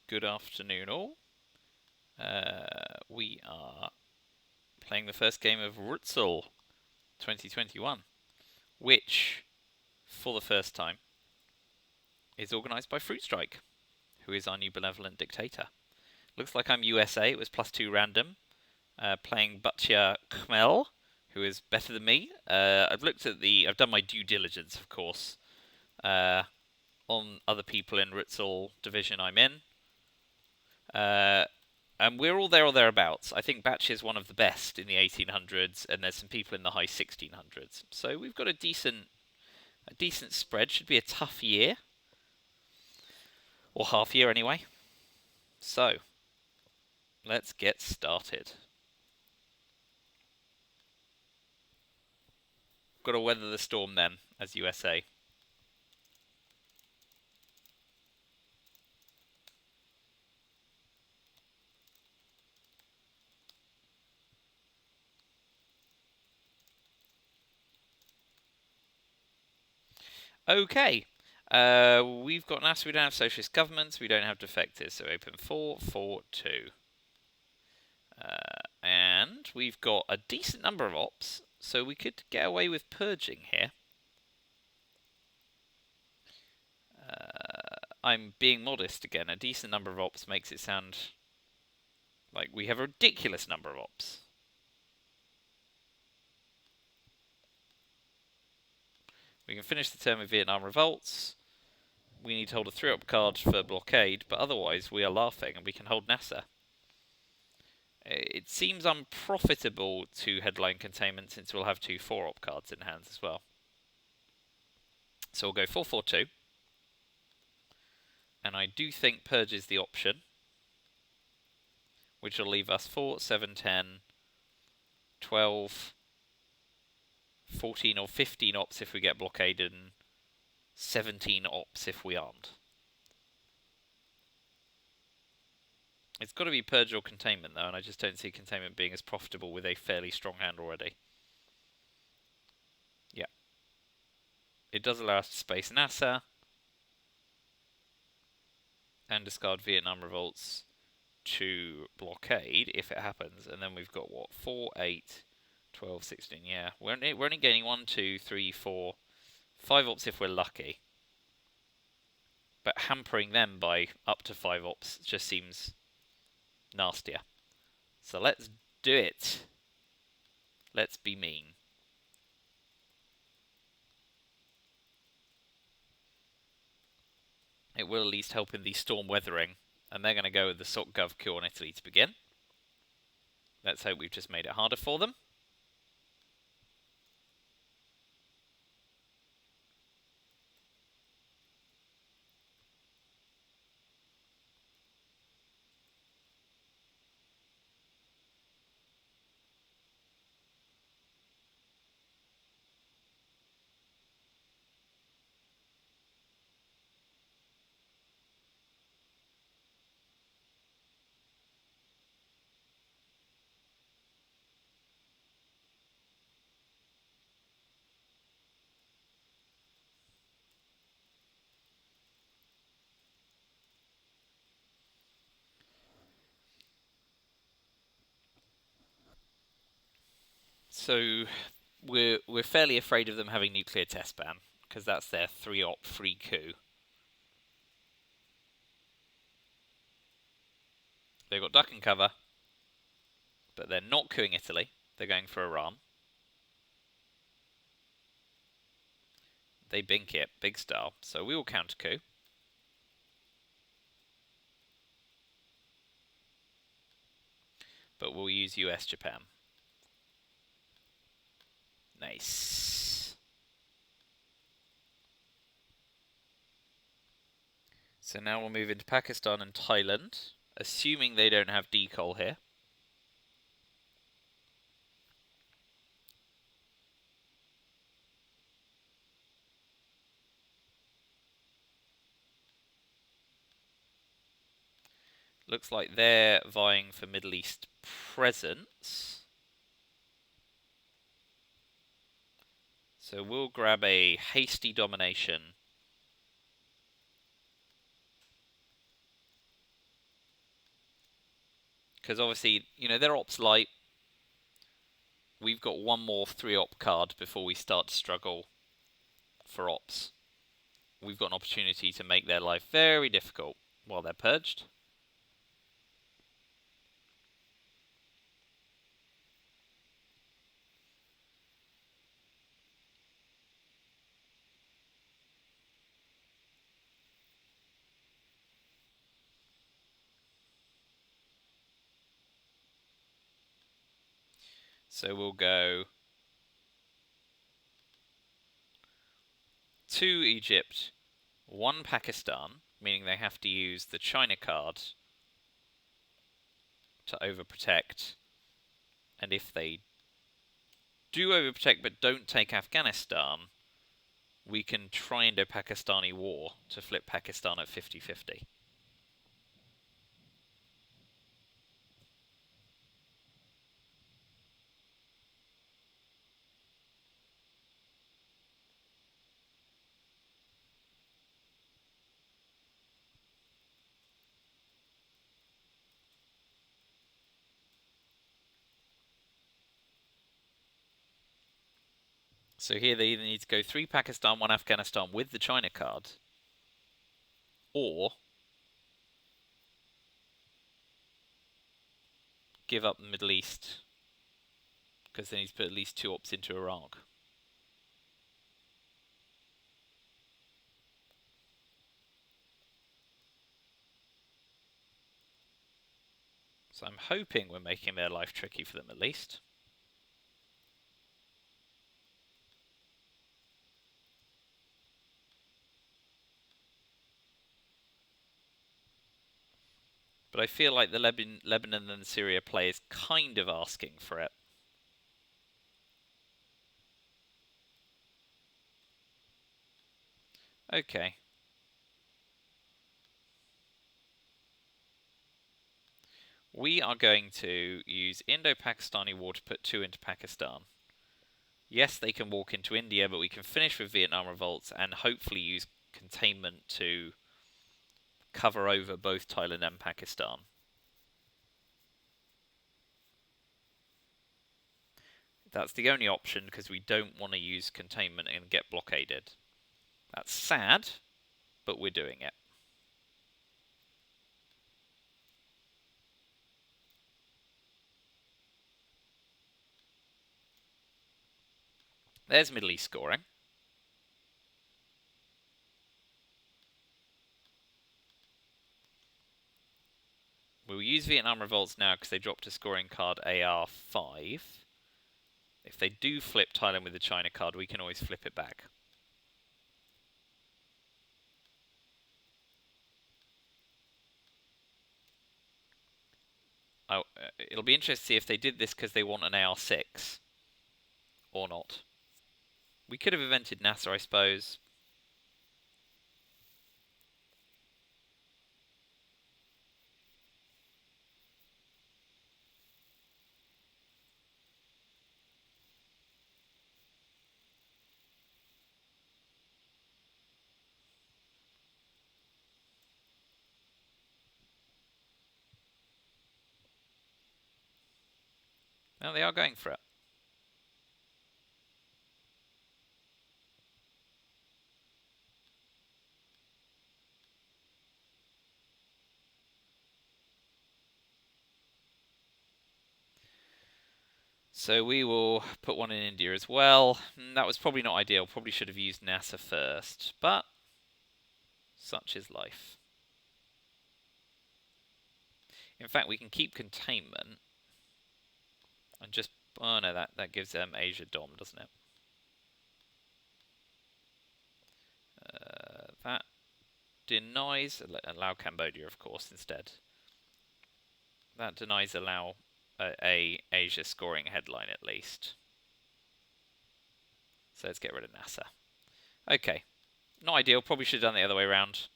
Good afternoon, all. We are playing the first game of RTSL 2021, which, for the first time, is organised by Fruit Strike, who is our new benevolent dictator. Looks like I'm USA. It was +2 random. Playing Batya Khmel, who is better than me. I've done my due diligence, of course, on other people in RTSL division I'm in. And we're all there or thereabouts. I think Batya is one of the best in the 1800s, and there's some people in the high 1600s. So we've got a decent spread. Should be a tough year, or half year anyway. So let's get started. Got to weather the storm then, as USA. Okay. We've got NASA, we don't have socialist governments, we don't have defectors, so open 442. And we've got a decent number of ops, so we could get away with purging here. I'm being modest again. A decent number of ops makes it sound like we have a ridiculous number of ops. We can finish the term of Vietnam revolts. We need to hold a 3-op card for blockade, but otherwise we are laughing and we can hold NASA. It seems unprofitable to headline containment since we'll have 2 4-op cards in hand as well. So we'll go 442. And I do think purge is the option, which will leave us 4, 7, 10, 12, 14 or 15 ops if we get blockaded, and 17 ops if we aren't. It's got to be purge or containment though, and I just don't see containment being as profitable with a fairly strong hand already. Yeah. It does allow us to space NASA and discard Vietnam revolts to blockade if it happens, and then we've got what, 4, 8, 12, 16, yeah. We're only gaining 1, 2, 3, 4, 5 ops if we're lucky. But hampering them by up to 5 ops just seems nastier. So let's do it. Let's be mean. It will at least help in the storm weathering, and they're going to go with the SOC-Gov cure on Italy to begin. Let's hope we've just made it harder for them. So we're fairly afraid of them having nuclear test ban, because that's their 3-op free coup. They've got duck and cover, but they're not cooing Italy. They're going for Iran. They bink it, big style. So we will counter coup. But we'll use US Japan. Nice. So now we'll move into Pakistan and Thailand, assuming they don't have decol here. Looks like they're vying for Middle East presence. So we'll grab a hasty domination. Because obviously, they're ops light. We've got one more 3-op card before we start to struggle for ops. We've got an opportunity to make their life very difficult while they're purged. So we'll go 2 Egypt, 1 Pakistan, meaning they have to use the China card to overprotect. And if they do overprotect but don't take Afghanistan, we can try Indo-Pakistani war to flip Pakistan at 50-50. So here they either need to go 3 Pakistan, 1 Afghanistan with the China card, or give up the Middle East, because they need to put at least 2 ops into Iraq. So I'm hoping we're making their life tricky for them at least. But I feel like the Lebanon and Syria play is kind of asking for it. Okay. We are going to use Indo-Pakistani war to put 2 into Pakistan. Yes, they can walk into India, but we can finish with Vietnam revolts and hopefully use containment to cover over both Thailand and Pakistan. That's the only option because we don't want to use containment and get blockaded. That's sad, but we're doing it. There's Middle East scoring. We'll use Vietnam revolts now because they dropped a scoring card AR5. If they do flip Thailand with the China card, we can always flip it back. It'll be interesting to see if they did this because they want an AR6 or not. We could have invented NASA, I suppose. No, they are going for it. So we will put one in India as well. That was probably not ideal. Probably should have used NASA first, but such is life. In fact, we can keep containment and just... Oh no, that gives them Asia Dom, doesn't it? That denies... Allow Cambodia, of course, instead. That denies allow a Asia scoring headline, at least. So let's get rid of NASA. Okay. Not ideal. Probably should have done the other way around.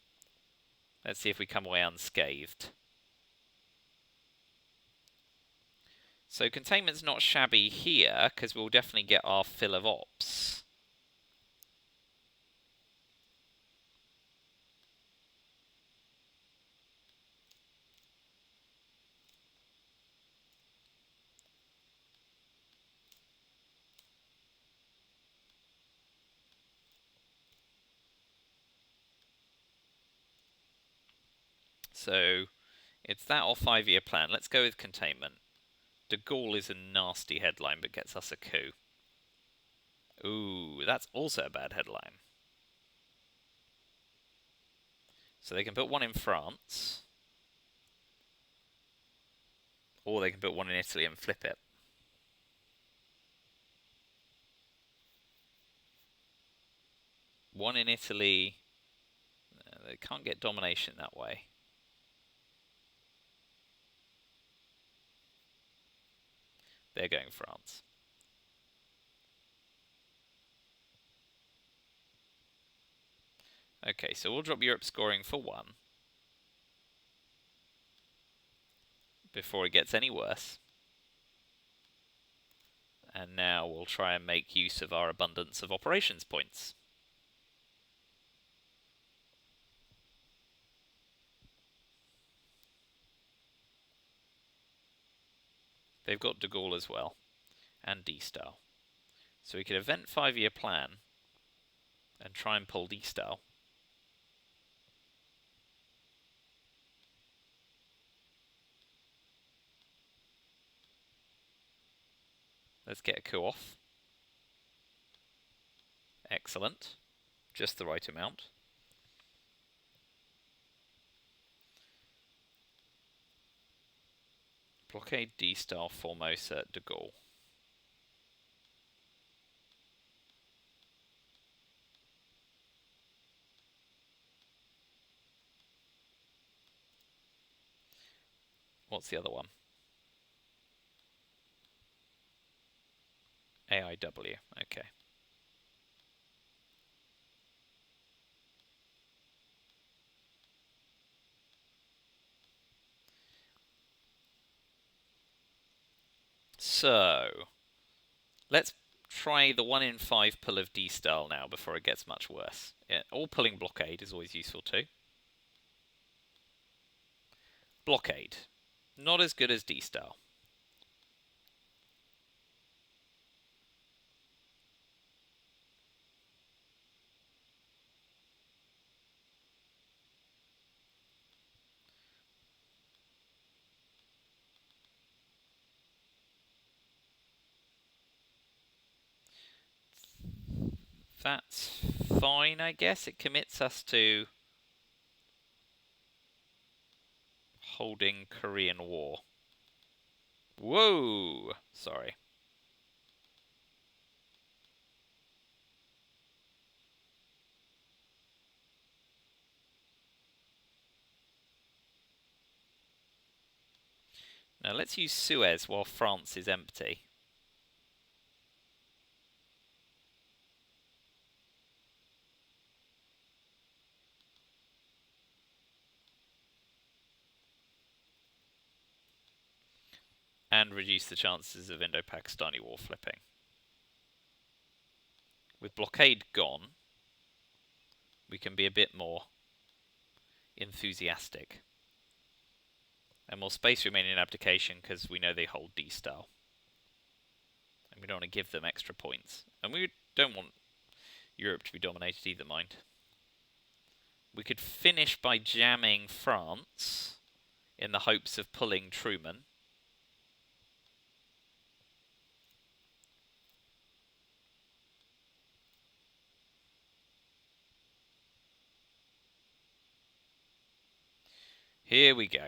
Let's see if we come away unscathed. So containment's not shabby here, because we'll definitely get our fill of ops. So it's that or 5-year plan. Let's go with containment. De Gaulle is a nasty headline, but gets us a coup. Ooh, that's also a bad headline. So they can put one in France, or they can put one in Italy and flip it. One in Italy, they can't get domination that way. They're going France. Okay, so we'll drop Europe scoring for 1 before it gets any worse. And now we'll try and make use of our abundance of operations points. They've got de Gaulle as well, and D-Style. So we could event 5-year plan and try and pull D-Style. Let's get a coup off. Excellent. Just the right amount. Blockade D-Style Formosa de Gaulle. What's the other one? AIW. Okay. So, let's try the 1 in 5 pull of D-Style now before it gets much worse. Yeah, or pulling blockade is always useful too. Blockade. Not as good as D-Style. That's fine, I guess. It commits us to holding Korean War. Whoa! Sorry. Now let's use Suez while France is empty. And reduce the chances of Indo-Pakistani war flipping. With blockade gone, we can be a bit more enthusiastic. And more space remaining in abdication because we know they hold D-Style. And we don't want to give them extra points. And we don't want Europe to be dominated either, mind. We could finish by jamming France in the hopes of pulling Truman. Here we go.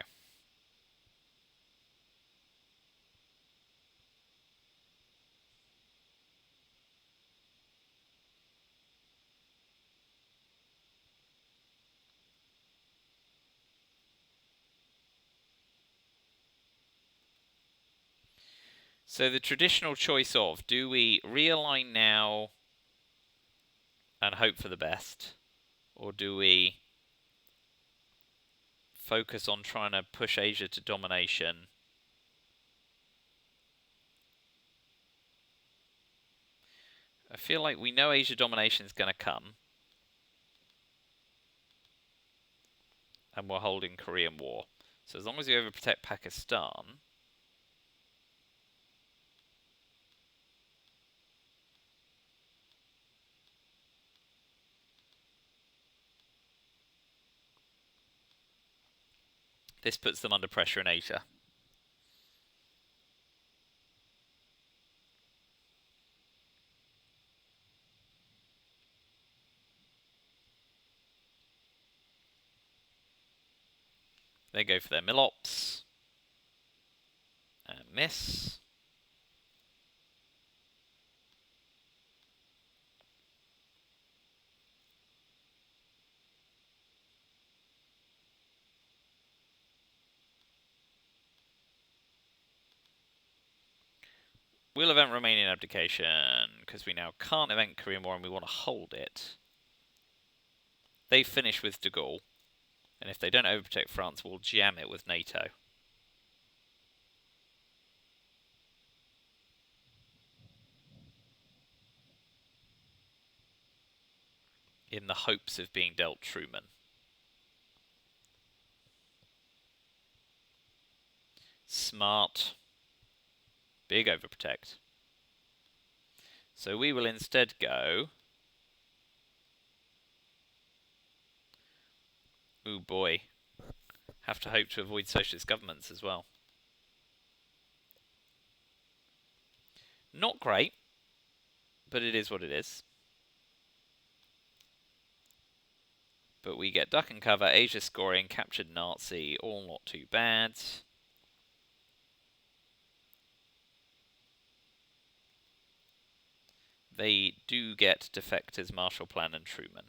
So the traditional choice of, do we realign now and hope for the best? Or do we focus on trying to push Asia to domination? I feel like we know Asia domination is going to come. And we're holding Korean War. So as long as we overprotect Pakistan... This puts them under pressure in Asia. They go for their Milops. And miss. Will event remain in abdication? Because we now can't event Korean War and we want to hold it. They finish with de Gaulle. And if they don't overprotect France, we'll jam it with NATO. In the hopes of being dealt Truman. Smart. Big overprotect. So we will instead go... Ooh boy. Have to hope to avoid socialist governments as well. Not great, but it is what it is. But we get duck and cover, Asia scoring, captured Nazi, all not too bad. They do get defectors Marshall Plan and Truman.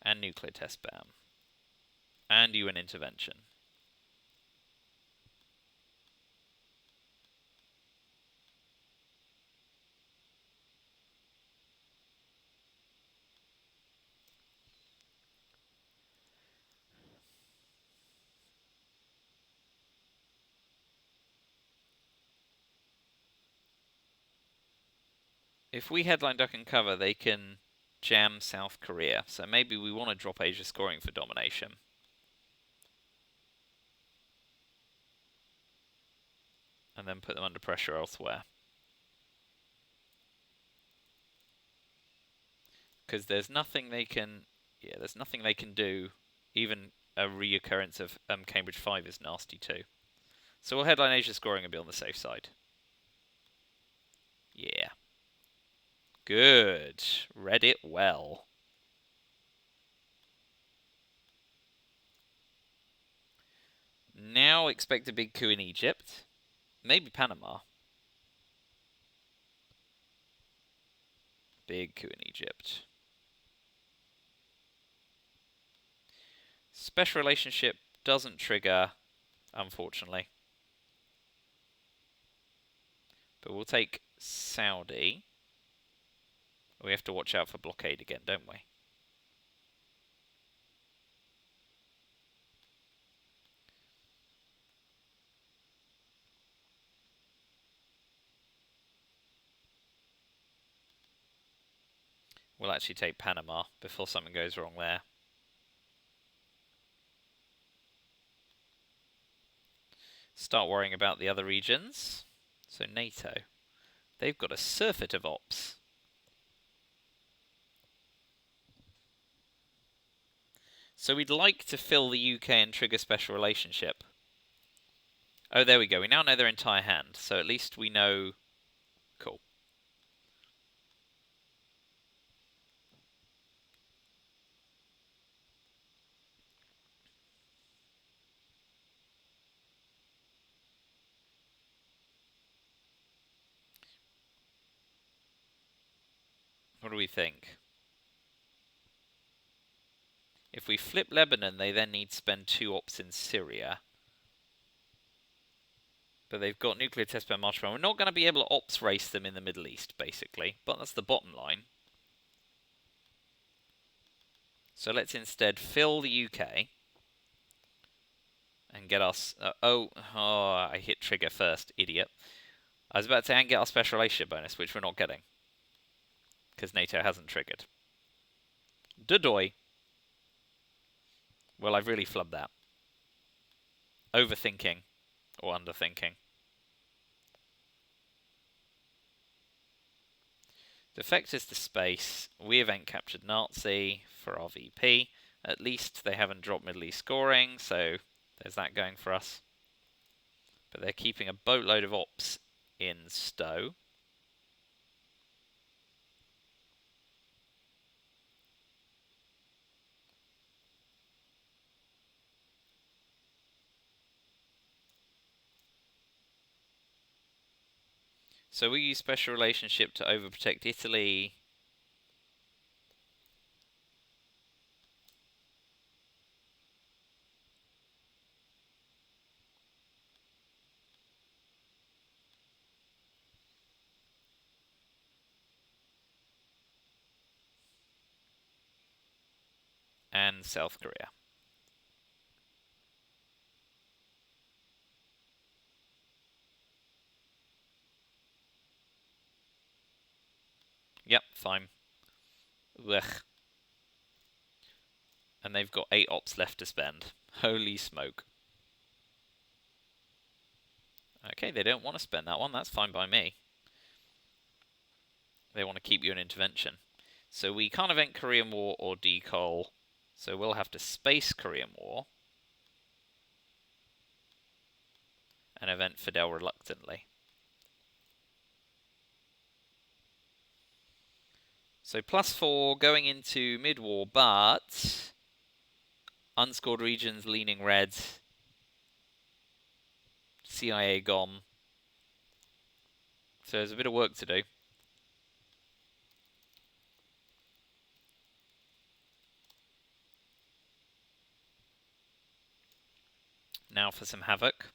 And nuclear test ban. And UN intervention. If we headline duck and cover, they can jam South Korea. So maybe we want to drop Asia scoring for domination. And then put them under pressure elsewhere. Because there's nothing they can... Yeah, there's nothing they can do. Even a reoccurrence of Cambridge 5 is nasty too. So we'll headline Asia scoring and be on the safe side. Yeah. Good. Read it well. Now expect a big coup in Egypt. Maybe Panama. Big coup in Egypt. Special relationship doesn't trigger, unfortunately. But we'll take Saudi. We have to watch out for blockade again, don't we? We'll actually take Panama before something goes wrong there. Start worrying about the other regions. So NATO. They've got a surfeit of ops. So we'd like to fill the UK and trigger special relationship. Oh, there we go. We now know their entire hand. So at least we know... Cool. What do we think? If we flip Lebanon, they then need to spend 2 ops in Syria. But they've got nuclear test ban March. We're not going to be able to ops race them in the Middle East, basically. But that's the bottom line. So let's instead fill the UK. And get us... I hit trigger first, idiot. I was about to say, and get our special relationship bonus, which we're not getting. Because NATO hasn't triggered. Dudoy. Well, I've really flubbed that. Overthinking. Or underthinking. Defectors to space. We event captured Nazi for our VP. At least they haven't dropped Middle East scoring, so there's that going for us. But they're keeping a boatload of ops in Stowe. So we use special relationship to overprotect Italy. And South Korea. Yep, fine. Ugh. And they've got 8 ops left to spend. Holy smoke. Okay, they don't want to spend that one. That's fine by me. They want to keep you in intervention. So we can't event Korean War or decol. So we'll have to space Korean War. And event Fidel reluctantly. So +4 going into mid-war, but unscored regions leaning red. CIA gone. So there's a bit of work to do. Now for some havoc.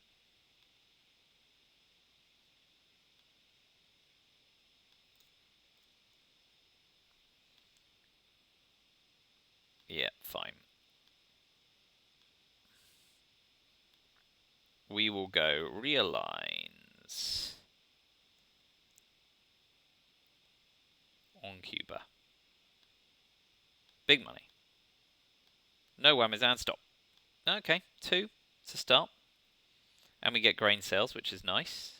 Yeah, fine. We will go realigns on Cuba. Big money. No whammies and stop. Okay, 2 to start. And we get grain sales, which is nice.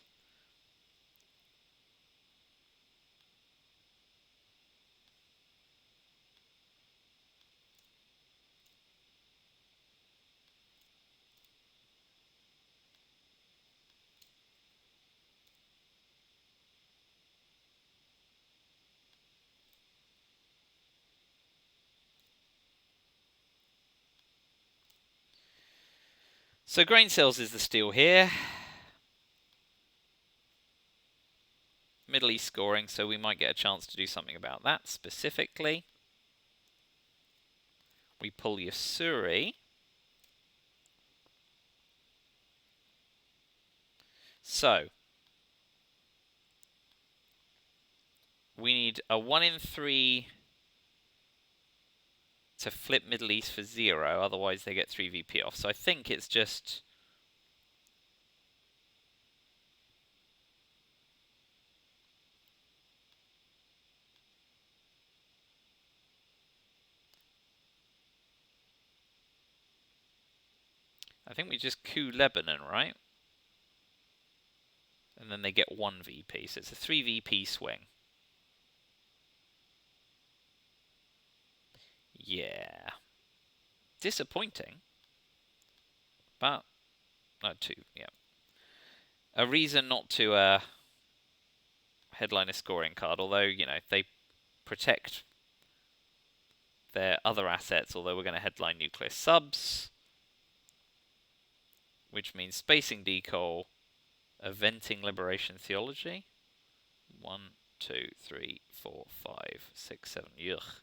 So grain sales is the steal here. Middle East scoring, so we might get a chance to do something about that specifically. We pull Yasuri. So we need a 1 in 3 to flip Middle East for 0, otherwise they get 3 VP off. So I think it's just... I think we just coup Lebanon, right? And then they get 1 VP, so it's a 3 VP swing. Yeah. Disappointing. But... 2, yeah. A reason not to headline a scoring card, although, you know, they protect their other assets, although we're going to headline nuclear subs, which means spacing decol, eventing liberation theology. 1, 2, 3, 4, 5, 6, 7, yuck.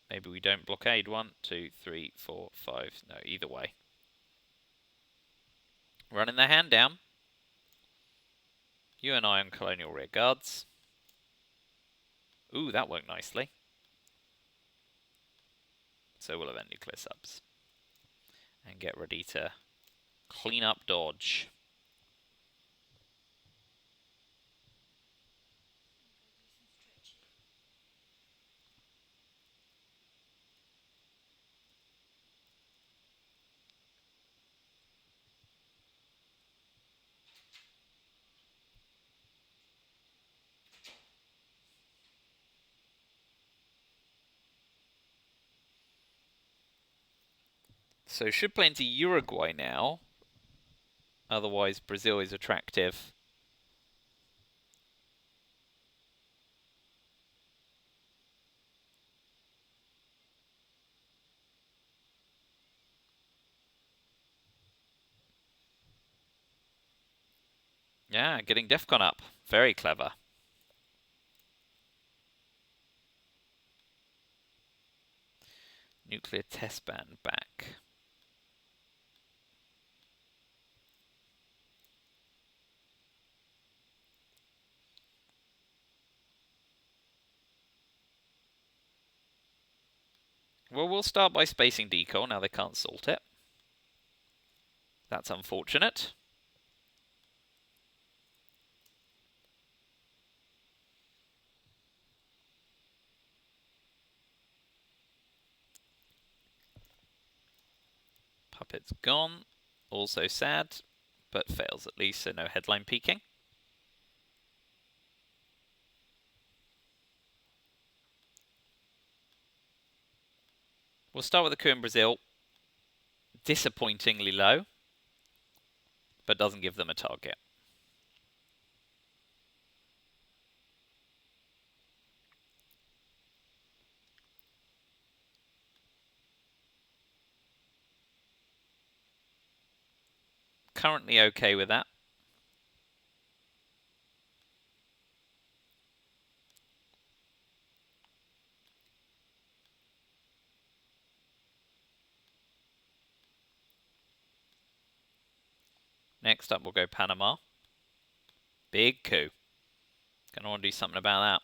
Maybe we don't blockade. 1, 2, 3, 4, 5. No, either way. Running their hand down. You and I on colonial rear guards. Ooh, that worked nicely. So we'll event nuclear subs. And get ready to clean up Dodge. So should play into Uruguay now. Otherwise, Brazil is attractive. Yeah, getting DEFCON up. Very clever. Nuclear test ban back. Well, we'll start by spacing decal. Now they can't salt it. That's unfortunate. Puppet's gone. Also sad, but fails at least, so no headline peaking. We'll start with the coup in Brazil. Disappointingly low, but doesn't give them a target. Currently okay with that. Next up, we'll go Panama. Big coup. Gonna want to do something about that.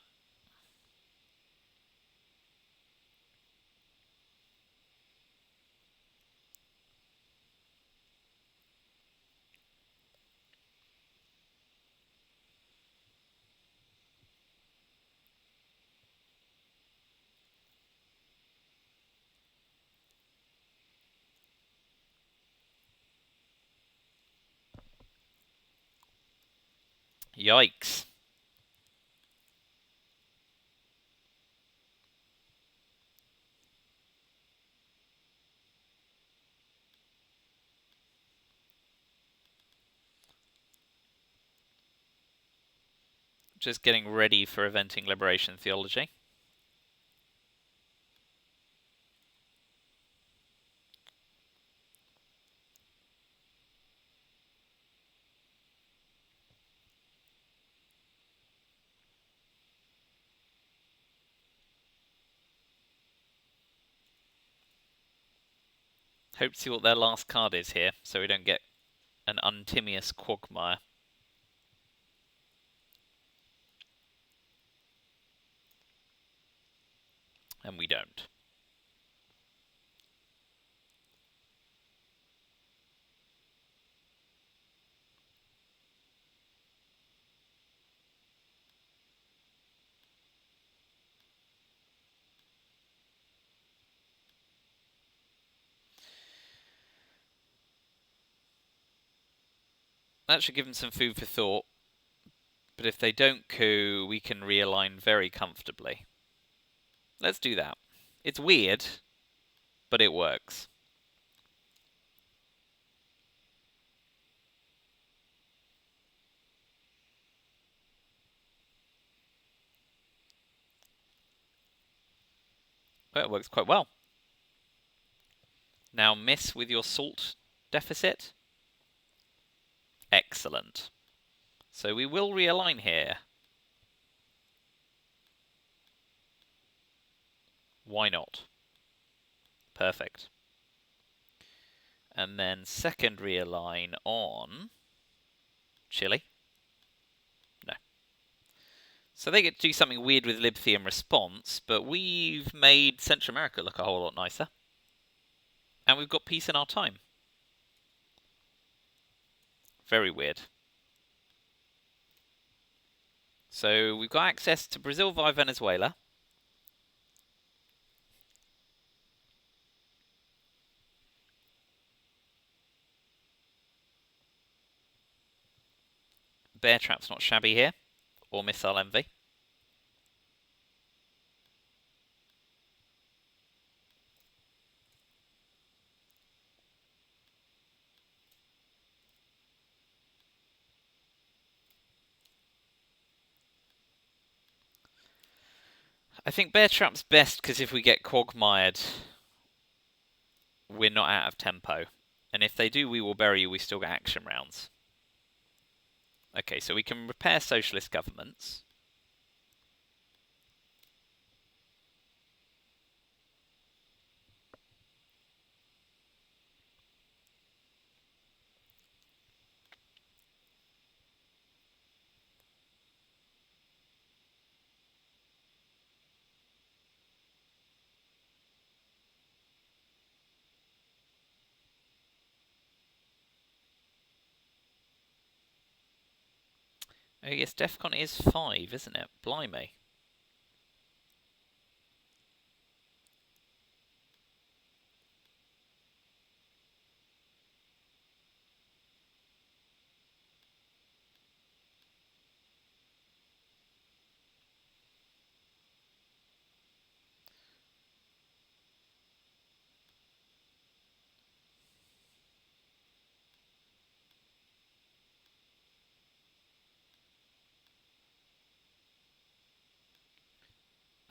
Yikes. Just getting ready for eventing liberation theology. Hope to see what their last card is here, so we don't get an Untimious Quagmire. And we don't. That should give them some food for thought. But if they don't coup, we can realign very comfortably. Let's do that. It's weird, but it works. Well, it works quite well. Now miss with your salt deficit. Excellent. So we will realign here. Why not? Perfect. And then second realign on Chile. No. So they get to do something weird with Libthi in response, but we've made Central America look a whole lot nicer. And we've got peace in our time. Very weird. So we've got access to Brazil via Venezuela. Bear Trap's not shabby here. Or Missile Envy. I think Bear Trap's best because if we get quagmired, we're not out of tempo. And if they do We Will Bury You, we still get action rounds. Okay, so we can repair socialist governments. Oh yes, Defcon is 5, isn't it? Blimey.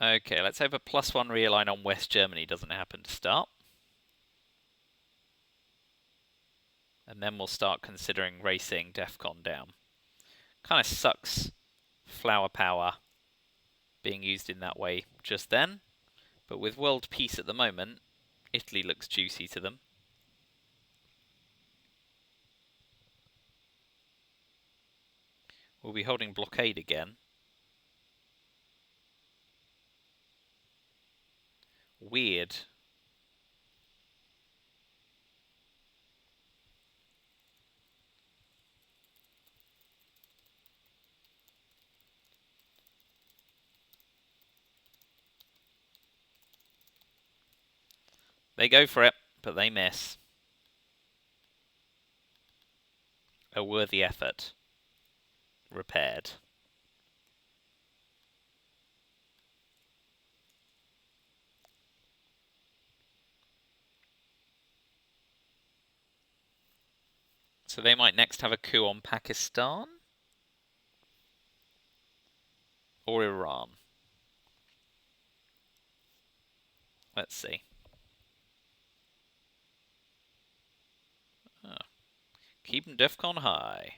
Okay, let's hope a +1 realign on West Germany doesn't happen to start. And then we'll start considering racing Defcon down. Kind of sucks flower power being used in that way just then. But with world peace at the moment, Italy looks juicy to them. We'll be holding blockade again. Weird. They go for it, but they miss. A worthy effort. Repaired. So they might next have a coup on Pakistan? Or Iran? Let's see. Oh. Keeping Defcon high.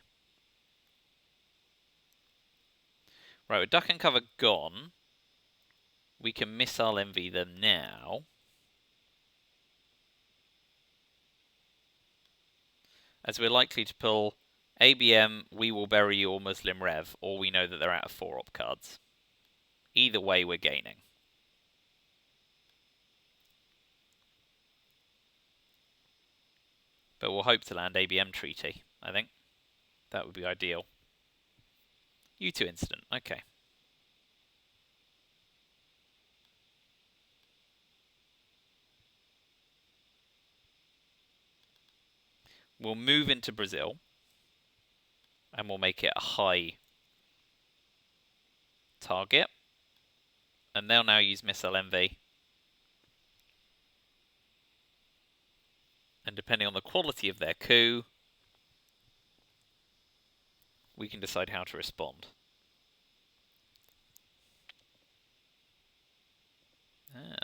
Right, with duck and cover gone, we can missile envy them now. As we're likely to pull ABM, We Will Bury You, or Muslim Rev, or we know that they're out of 4-op cards. Either way, we're gaining. But we'll hope to land ABM Treaty, I think. That would be ideal. U2 incident, okay. We'll move into Brazil. And we'll make it a high target. And they'll now use Missile Envy. And depending on the quality of their coup, we can decide how to respond.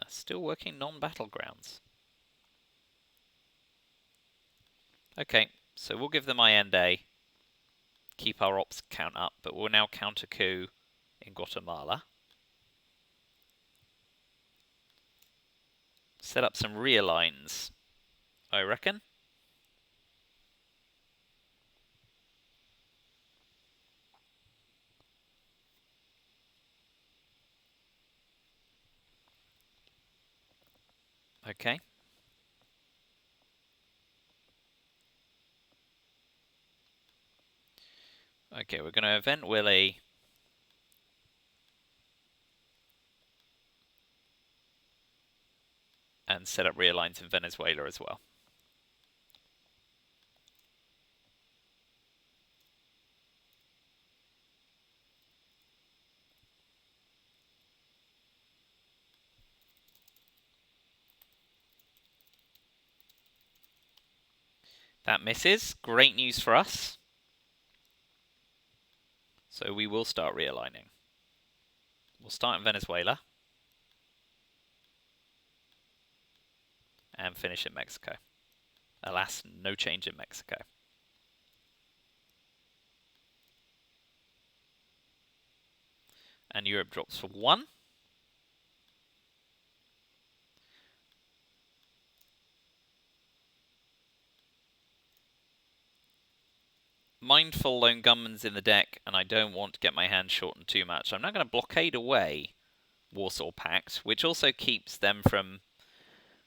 Still working non-battlegrounds. Okay, so we'll give them IND, keep our ops count up, but we'll now counter coup in Guatemala. Set up some rear lines, I reckon. Okay. Okay, we're going to event Willy. And set up rear lines in Venezuela as well. That misses. Great news for us. So we will start realigning. We'll start in Venezuela. and finish in Mexico. Alas, no change in Mexico. And Europe drops for 1. Mindful lone gunman's in the deck, and I don't want to get my hand shortened too much. I'm not going to blockade away Warsaw Pact, which also keeps them from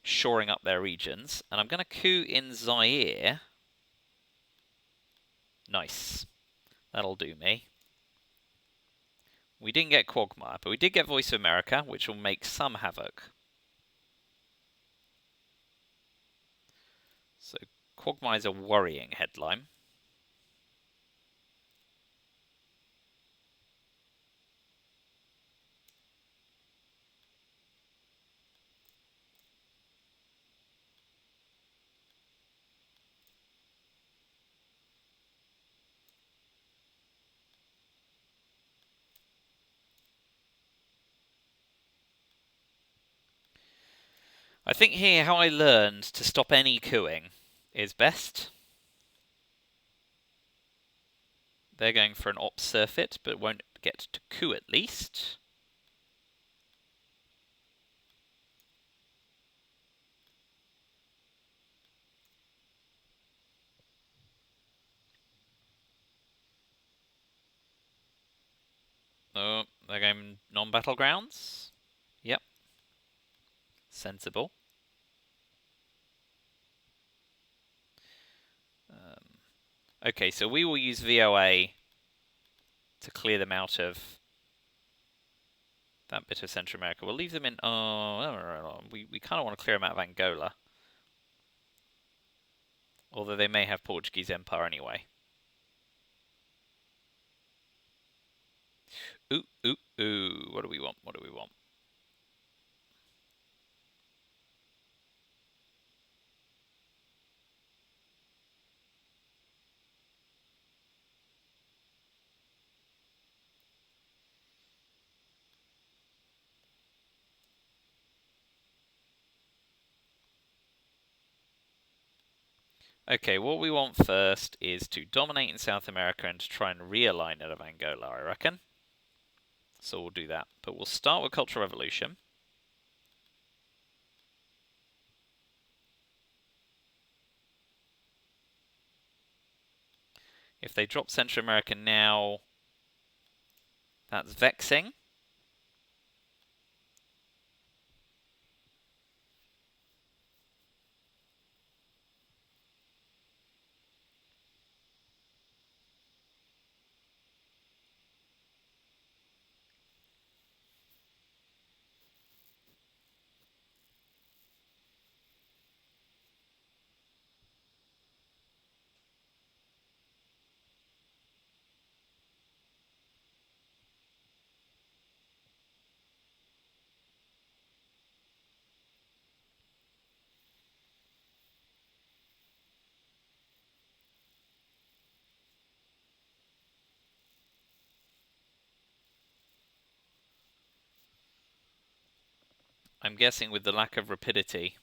shoring up their regions. And I'm going to coup in Zaire. Nice. That'll do me. We didn't get Quagmire, but we did get Voice of America, which will make some havoc. So Quagmire's a worrying headline. I think here how I learned to stop any cooing is best. They're going for an op surfeit, but won't get to coup at least. Oh, they're going non-battlegrounds. Yep. Sensible. Okay, so we will use VOA to clear them out of that bit of Central America. We'll leave them in... Oh, we kind of want to clear them out of Angola. Although they may have Portuguese Empire anyway. Ooh, ooh, ooh. What do we want? What do we want? Okay, what we want first is to dominate in South America and to try and realign out of Angola, I reckon. So we'll do that. But we'll start with Cultural Revolution. If they drop Central America now, that's vexing. I'm guessing with the lack of rapidity.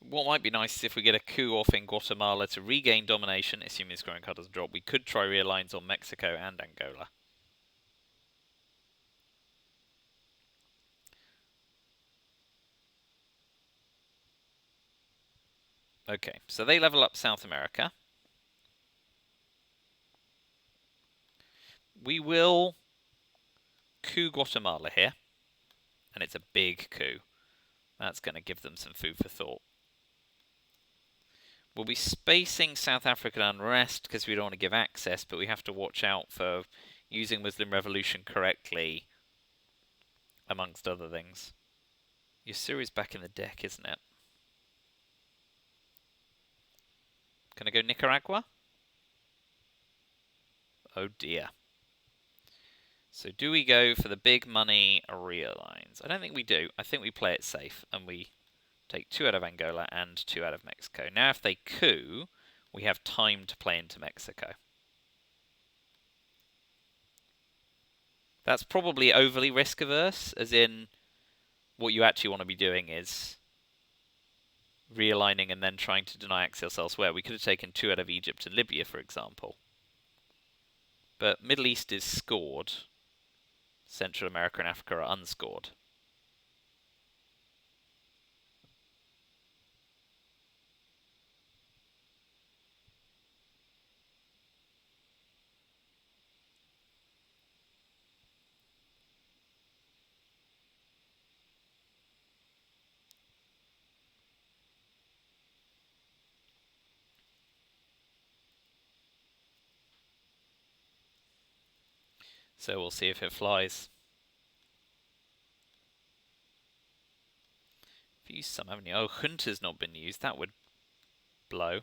What might be nice is if we get a coup off in Guatemala to regain domination, assuming this growing card doesn't drop. We could try realigns on Mexico and Angola. Okay, so they level up South America. We will coup Guatemala here. And it's a big coup. That's going to give them some food for thought. We'll be spacing South African unrest because we don't want to give access, but we have to watch out for using Muslim Revolution correctly, amongst other things. Yasuru's back in the deck, isn't it? Can I go Nicaragua? Oh dear. So do we go for the big money realigns? I don't think we do. I think we play it safe and we take 2 out of Angola and 2 out of Mexico. Now if they coup, we have time to play into Mexico. That's probably overly risk averse, as in what you actually want to be doing is realigning and then trying to deny access elsewhere. We could have taken 2 out of Egypt and Libya, for example. But Middle East is scored. Central America and Africa are unscored. So we'll see if it flies. Use some, haven't you? Oh, Hunter's not been used. That would blow.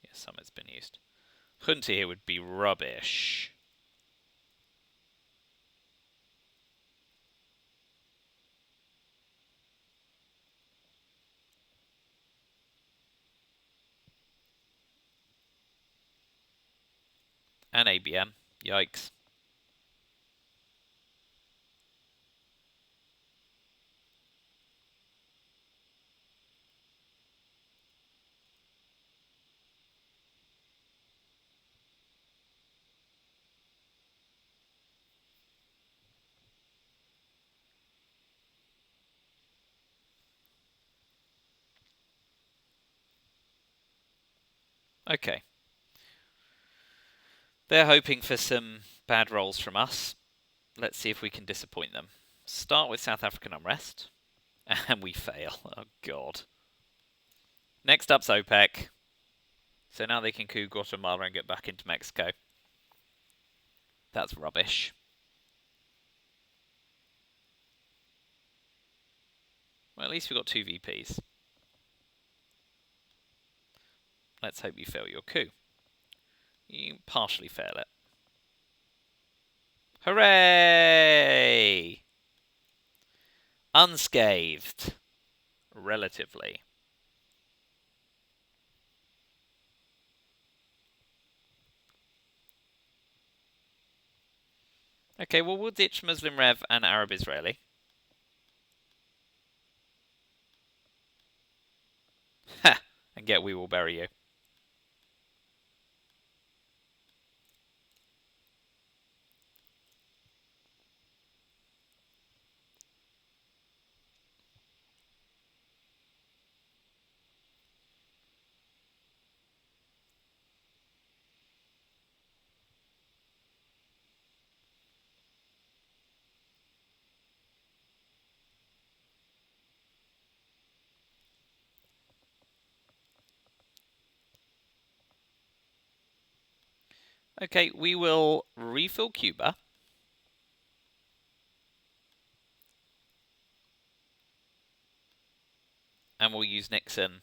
Yeah, some has been used. Hunter here would be rubbish. And ABM. Yikes. Okay. They're hoping for some bad rolls from us. Let's see if we can disappoint them. Start with South African unrest. And we fail. Oh, God. Next up's OPEC. So now they can coup Guatemala and get back into Mexico. That's rubbish. Well, at least we got 2 VPs. Let's hope you fail your coup. You partially fail it. Hooray! Unscathed. Relatively. Okay, well, we'll ditch Muslim Rev and Arab Israeli. Ha! And get We Will Bury You. Okay, we will refill Cuba. And we'll use Nixon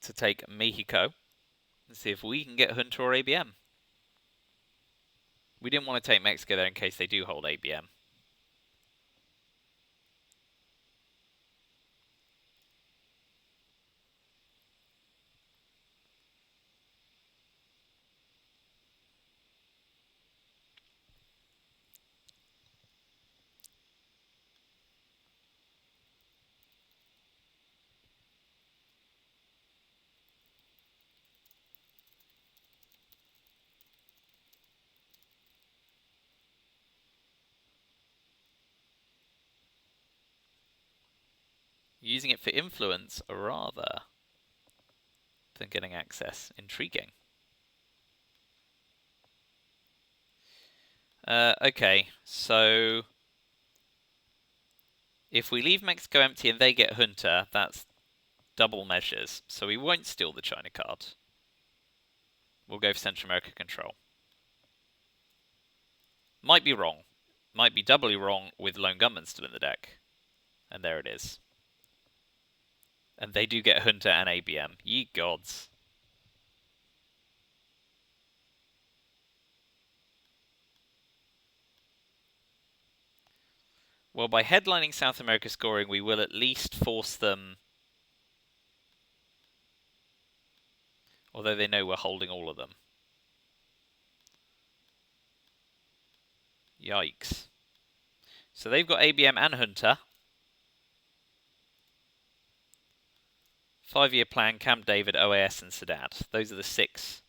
to take Mexico and see if we can get Junta or ABM. We didn't want to take Mexico there in case they do hold ABM. Using it for influence rather than getting access. Intriguing. Okay, so if we leave Mexico empty and they get Junta, that's double measures. So we won't steal the China card. We'll go for Central America control. Might be wrong. Might be doubly wrong with Lone Gunman still in the deck. And there it is. And they do get Junta and ABM. Ye gods. Well, by headlining South America scoring, we will at least force them, although they know we're holding all of them. Yikes. So they've got ABM and Hunter. 5-year plan, Camp David, OAS, and Sadat. Those are the 6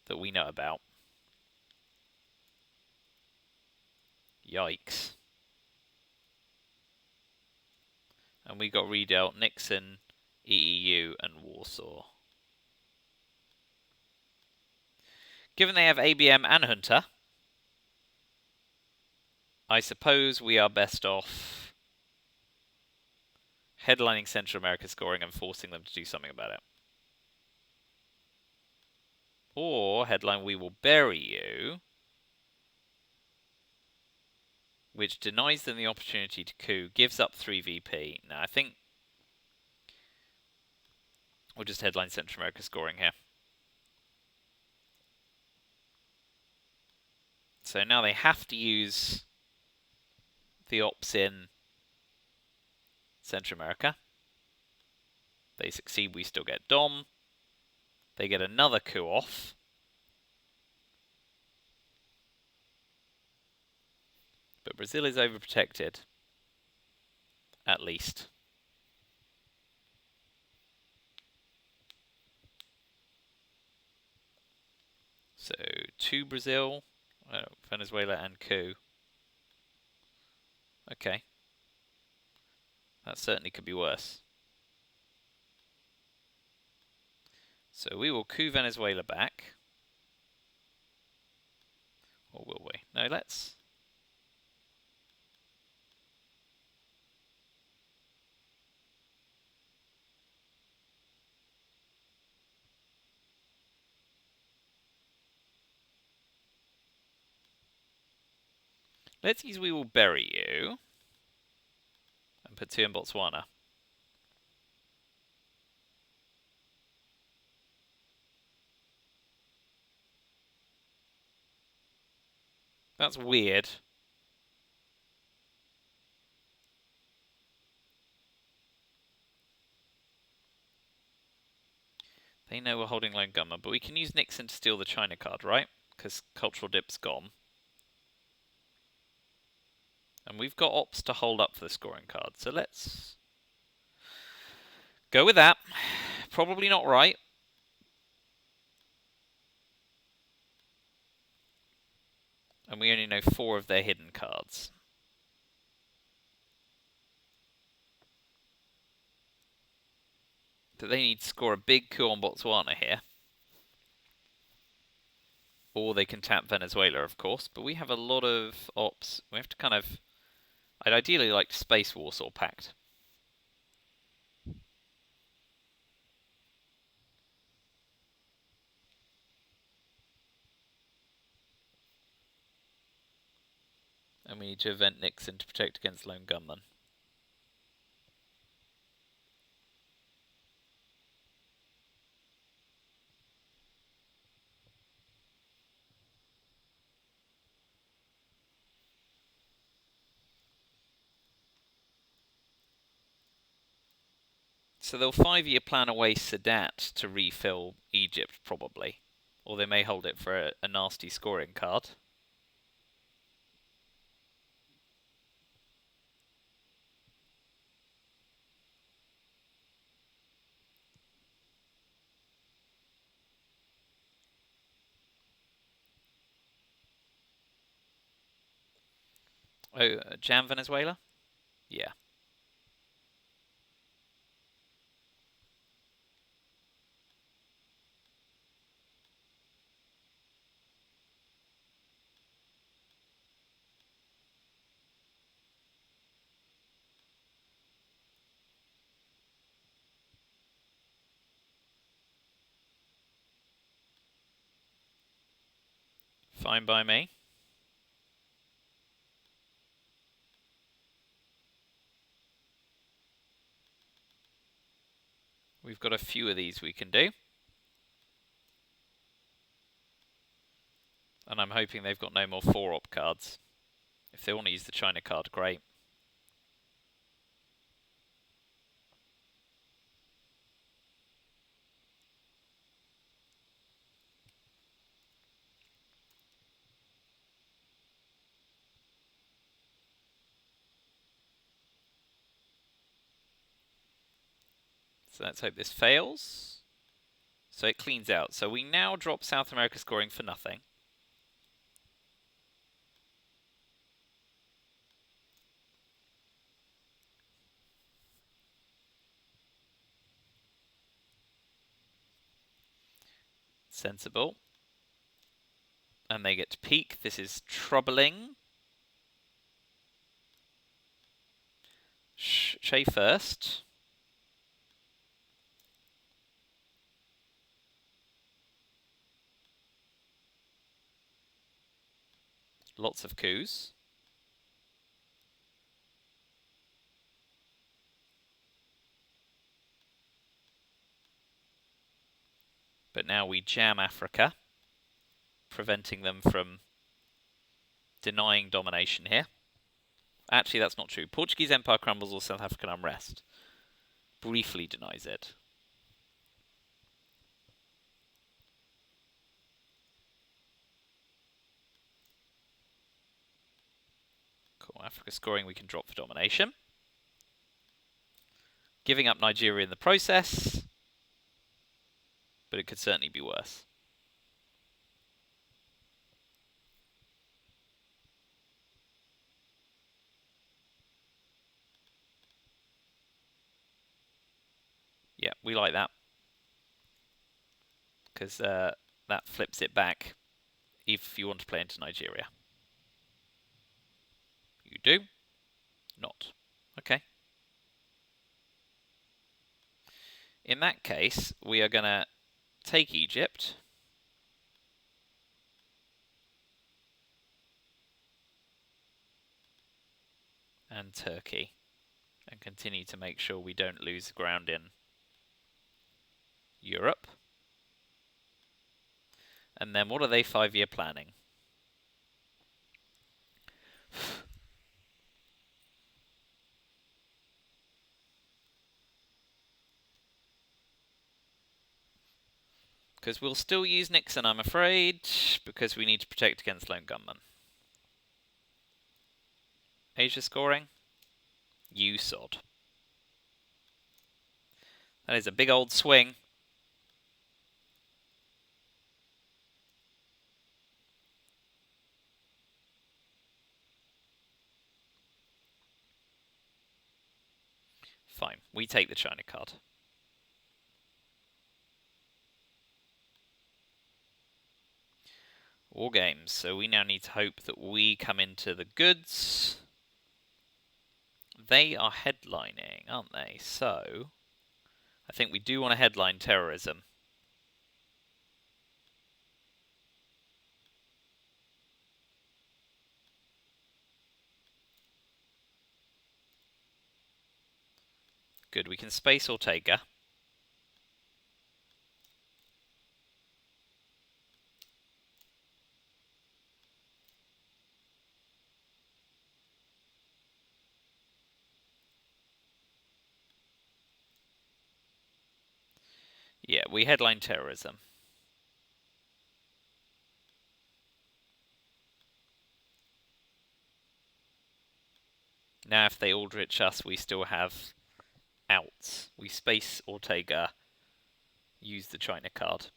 that we know about. Yikes. And we got redealt Nixon, EEU, and Warsaw. Given they have ABM and Hunter, I suppose we are best off headlining Central America scoring and forcing them to do something about it. Or headline We Will Bury You, which denies them the opportunity to coup, gives up 3 VP. Now, I think we'll just headline Central America scoring here. So now they have to use the ops in Central America. They succeed, we still get Dom. They get another coup off. But Brazil is overprotected. At least. So, to Brazil, Venezuela and coup. Okay. That certainly could be worse. So we will coup Venezuela back. Or will we? No, let's... Let's use We Will Bury You. And put 2 in Botswana. That's weird. They know we're holding Lone Gunman, but we can use Nixon to steal the China card, right? Because Cultural Dip's gone. And we've got ops to hold up for the scoring card, so let's go with that. Probably not right. And we only know 4 of their hidden cards. But they need to score a big coup on Botswana here. Or they can tap Venezuela, of course. But we have a lot of ops. We have to kind of... I'd ideally like to space Warsaw Pact. And we need to event Nixon to protect against Lone Gunman. So they'll 5-year plan away Sadat to refill Egypt, probably. Or they may hold it for a nasty scoring card. Oh, jam Venezuela? Yeah. Fine by me. We've got a few of these we can do. And I'm hoping they've got no more 4-op cards. If they want to use the China card, great. So let's hope this fails. So it cleans out. So we now drop South America scoring for nothing. Sensible. And they get to peak. This is troubling. Shay first. Lots of coups. But now we jam Africa, preventing them from denying domination here. Actually, that's not true. Portuguese Empire crumbles or South African unrest. Briefly denies it. Cool. Africa scoring we can drop for domination. Giving up Nigeria in the process. But it could certainly be worse. Yeah, we like that. Because that flips it back if you want to play into Nigeria. You do? Not. Okay. In that case, we are going to take Egypt. And Turkey. And continue to make sure we don't lose ground in Europe. And then what are they 5-year planning? Because we'll still use Nixon, I'm afraid, because we need to protect against lone gunmen. Asia scoring? You sod. That is a big old swing. Fine, we take the China card. War games, so we now need to hope that we come into the goods. They are headlining, aren't they? So, I think we do want to headline terrorism. Good, we can space Ortega. Yeah, we headline terrorism. Now if they Aldrich us, we still have outs. We space Ortega, use the China card.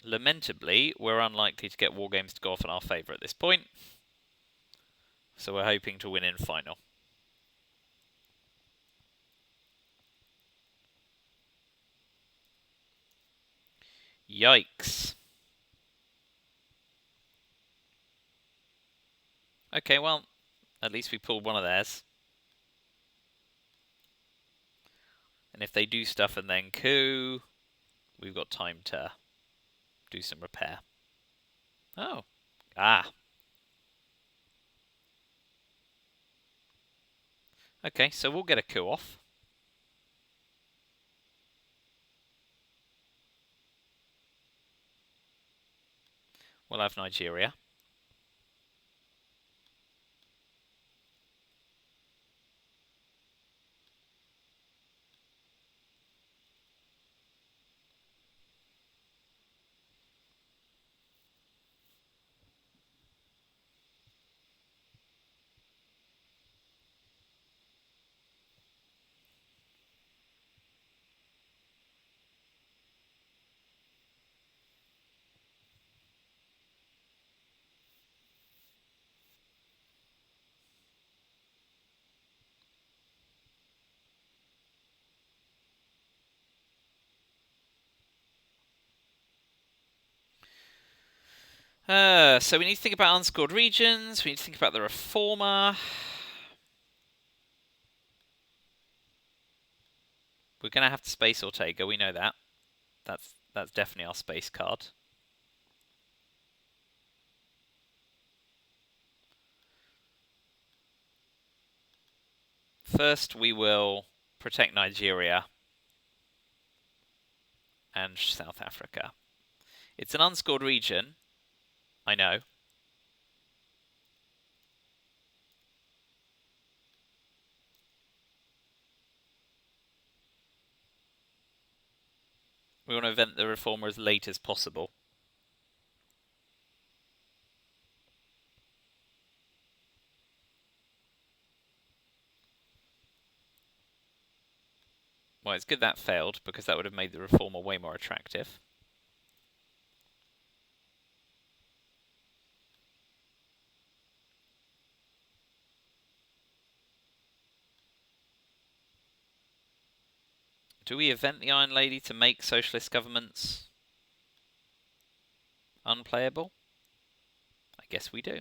Lamentably, we're unlikely to get war games to go off in our favour at this point. So we're hoping to win in final. Yikes. Okay, well, at least we pulled one of theirs. And if they do stuff and then coup, we've got time to do some repair. Oh. Ah. Okay, so we'll get a coup off. We'll have Nigeria. So we need to think about unscored regions. We need to think about the reformer. We're going to have to space Ortega. We know that. That's definitely our space card. First, we will protect Nigeria and South Africa. It's an unscored region, I know. We want to event the reformer as late as possible. Well, it's good that failed, because that would have made the reformer way more attractive. Do we event the Iron Lady to make socialist governments unplayable? I guess we do.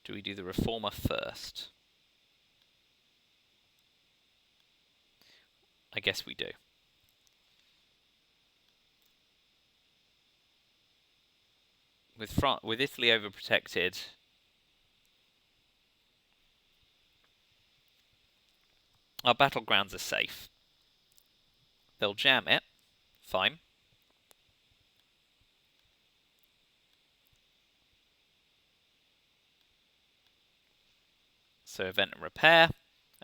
Do we do the reformer first? I guess we do. With Italy overprotected, our battlegrounds are safe. They'll jam it. Fine. So event and repair.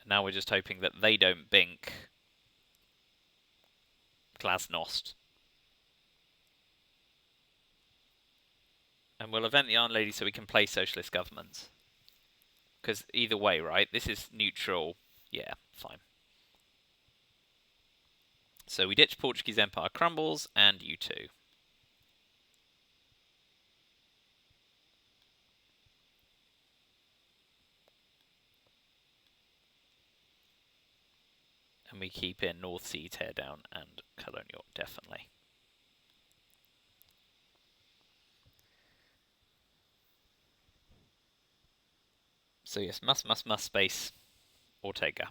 And now we're just hoping that they don't bink Glasnost. And we'll event the Iron Lady so we can play socialist governments. Because either way, right? This is neutral. Yeah, fine. So we ditch Portuguese Empire crumbles, and you too. And we keep in North Sea teardown and colonial, definitely. So yes, must space Ortega.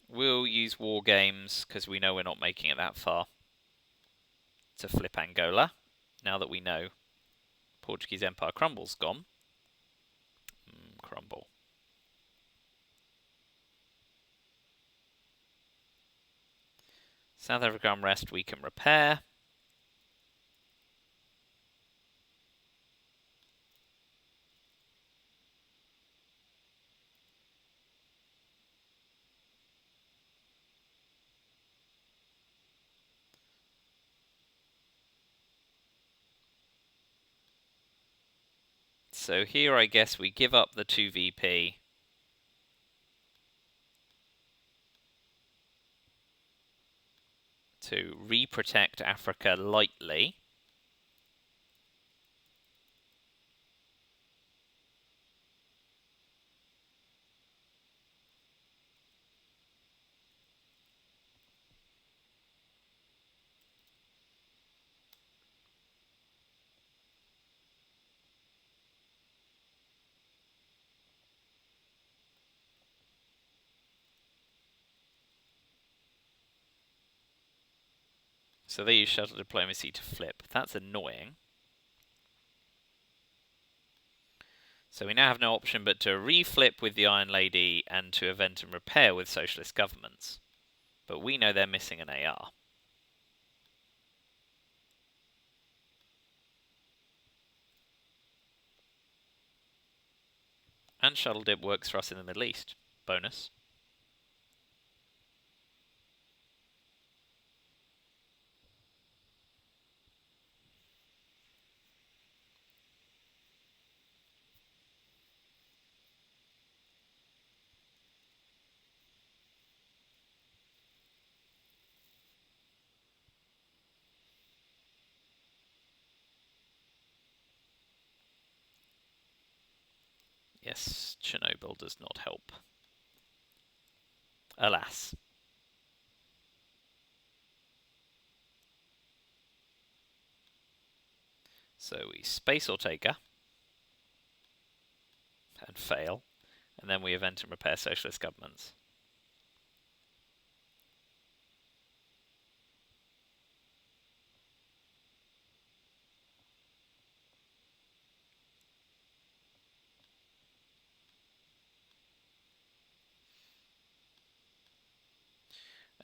We'll use war games, because we know we're not making it that far, to flip Angola, now that we know Portuguese Empire crumble's gone. Crumble. South Africa unrest we can repair. So here I guess we give up the 2 VP. To re-protect Africa lightly. So they use shuttle diplomacy to flip. That's annoying. So we now have no option but to re-flip with the Iron Lady and to event and repair with socialist governments. But we know they're missing an AR. And shuttle dip works for us in the Middle East. Bonus. Yes, Chernobyl does not help. Alas. So we space Ortega and fail, and then we invent and repair socialist governments.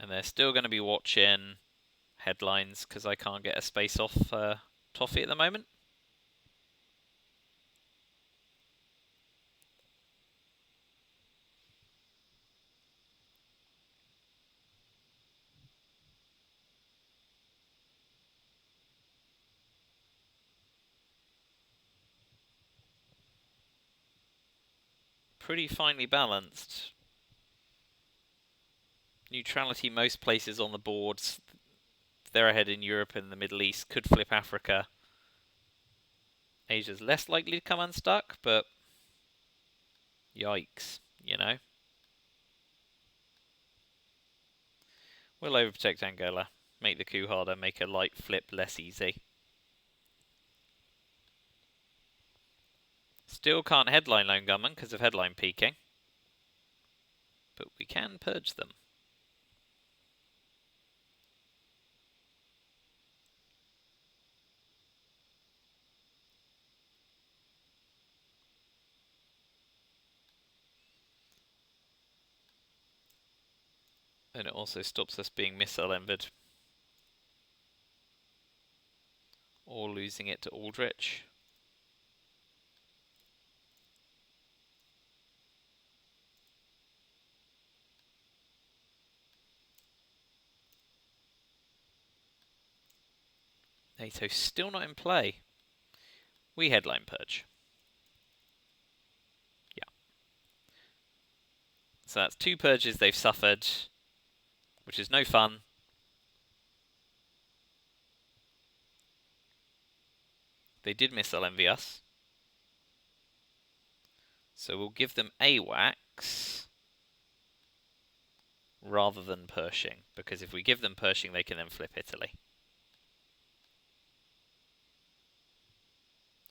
And they're still going to be watching headlines because I can't get a space off Toffee at the moment. Pretty finely balanced. Neutrality most places on the boards. They're ahead in Europe and the Middle East. Could flip Africa. Asia's less likely to come unstuck, but yikes, you know. We'll overprotect Angola. Make the coup harder. Make a light flip less easy. Still can't headline lone gunmen because of headline peaking. But we can purge them. And it also stops us being missile envied. Or losing it to Aldrich. NATO still not in play. We headline purge. Yeah. So that's 2 purges they've suffered, which is no fun. They did missile envy us. So we'll give them AWACS rather than Pershing, because if we give them Pershing, they can then flip Italy.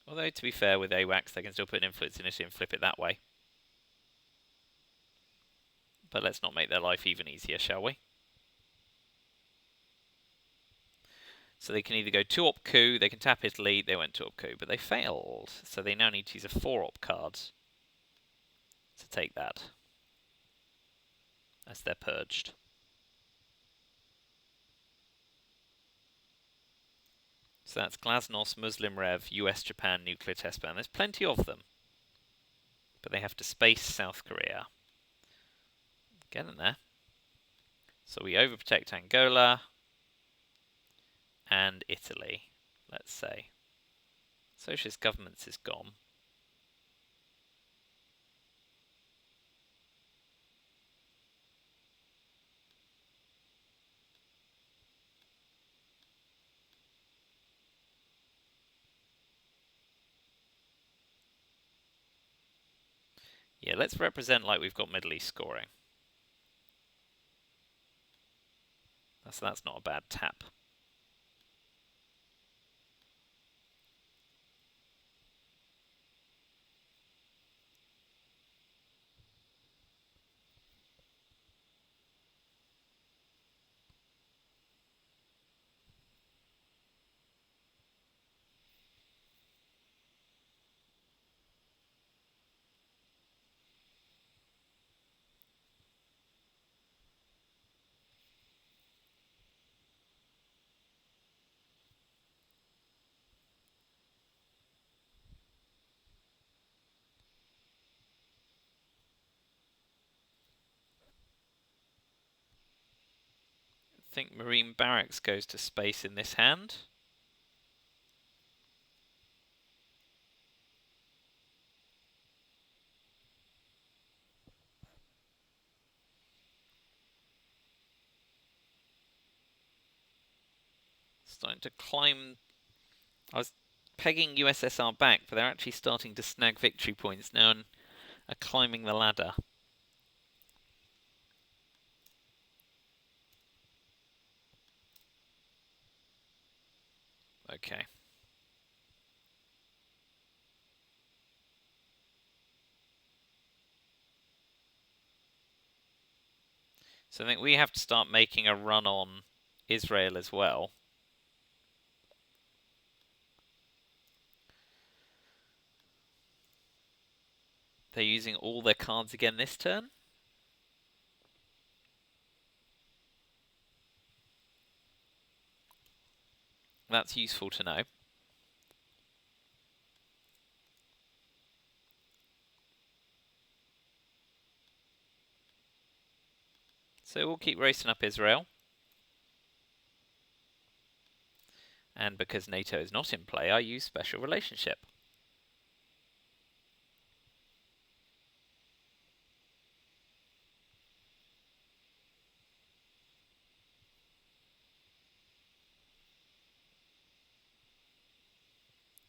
Although, to be fair, with AWACS, they can still put an influence in Italy and flip it that way. But let's not make their life even easier, shall we? So they can either go 2-op coup, they can tap Italy, they went 2-op coup, but they failed. So they now need to use a 4-op card to take that as they're purged. So that's Glasnost, Muslim Rev, US, Japan, nuclear test ban. There's plenty of them. But they have to space South Korea. Get in there. So we overprotect Angola and Italy, let's say. Socialist governments is gone. Yeah, let's represent like we've got Middle East scoring. That's not a bad tap. I think Marine Barracks goes to space in this hand. Starting to climb. I was pegging USSR back, but they're actually starting to snag victory points now, and are climbing the ladder. Okay. So I think we have to start making a run on Israel as well. They're using all their cards again this turn. That's useful to know. So we'll keep racing up Israel. And because NATO is not in play, I use special relationship.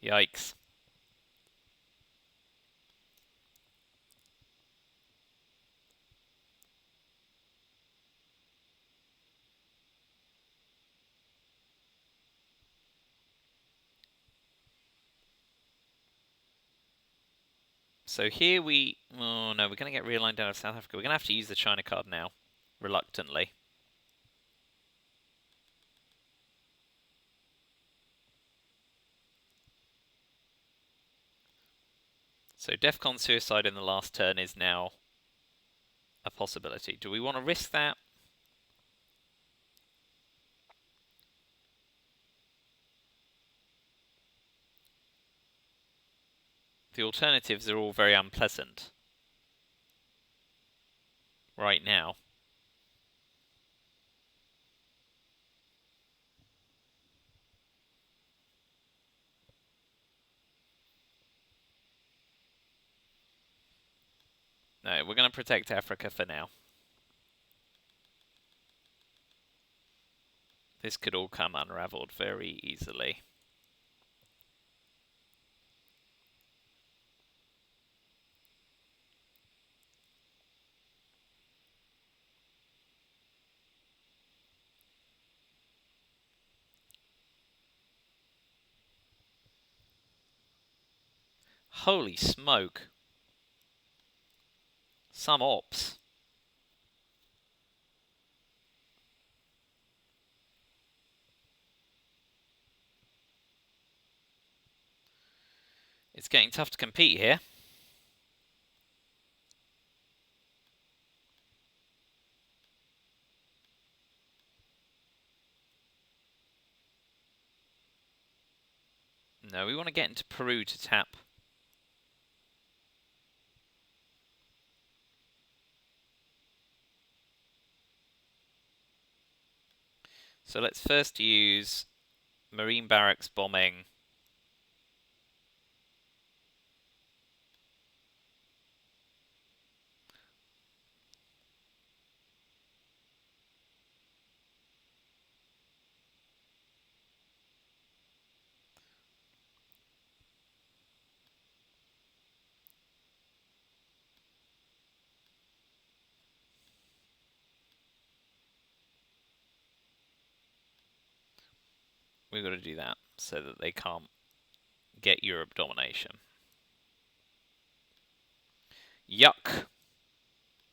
Yikes. So here oh no, we're going to get realigned out of South Africa. We're going to have to use the China card now, reluctantly. So DEFCON suicide in the last turn is now a possibility. Do we want to risk that? The alternatives are all very unpleasant right now. No, we're going to protect Africa for now. This could all come unraveled very easily. Holy smoke. Some ops. It's getting tough to compete here. No, we want to get into Peru to tap. So let's first use Marine Barracks bombing. We've got to do that so that they can't get Europe domination. Yuck.